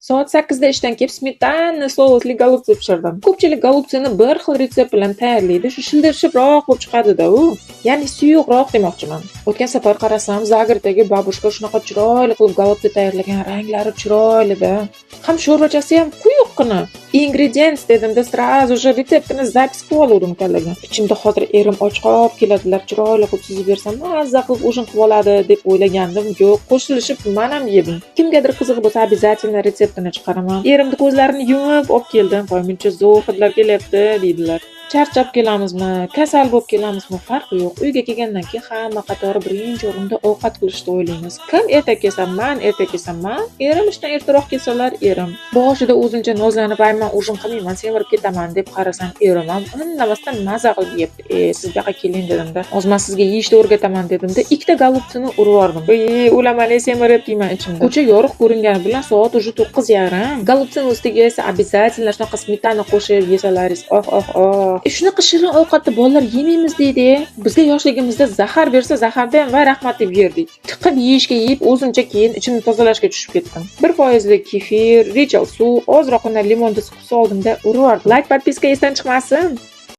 Soat 8da ishdan kelib smetana sosli golubtsi pishirdim. Ko'pchilik golubtsini bir xil retsept bilan tayyorlaydi. Shu shildirshibroq bo'lib chiqadi-da u. Ya'ni suyuqroq demoqchiman. O'tgan safar qarasam, Zagribdagi babushka shunaqa chiroyli qilib golubtsi tayyorlagan, ranglari chiroyli-da. Ham sho'rvachasi ham quyuqqina. Ingredients dedimda sразу же retseptini zapis qilib oldim kallaga. Ichimda hozir erim och qolib keladilar, chiroyli qilib suzib bersam, mazza qilib ujin qilib oladi deb o'ylagandim. Yo'q, qo'shilishib men ham yedim. Kimgadir qiziq bo'lsa, обязательно retseptini chiqaraman. Erimni ko'zlarini yumib olib keldim. Voy, muncha zo'r hidlar kelyapti deydilar. Charchab kelamizmi, kasal bo'lib kelamizmi, farqi yo'q. Uyga kelgandan keyin hamma qatori birinchi o'rinda ovqat qilishni o'ylaymiz. Kim erta kelsa, men erta kelsam men, erim ishdan ertaroq kelsalar erim. Boshida o'zincha nozlanib, "Ay, men ujin qilmayman, semirib ketaman" deb qarasam, erim ham indamasdan maza qilib yebdi. Siz bu yoqqa keling dedimda, "Hozir men sizga yeyishni o'rgataman" dedimda, ikkita golubtsini urib yubordim. O'laman, semirib deyman ichimda. Ko'cha yorug' ko'ringani bilan soat уже 9:30. Golubtsini ustiga esa обязательно shunaqa smetana qo'shib yesalaringiz, oh. Shunaqa shirin ovqatni bolalar yemaymiz deydi. Bizga yoshligimizda zahar bersa, zaharda ham va rahmat deb yerdik. Tiqib yeyishga yeyib, o'zimcha keyin ichimni tozalashga tushib ketdim. 1% kefir, rechel suv, ozroqgina limonni siqib soldimda urib yubordim. Like, podpiska esdan chiqmasin.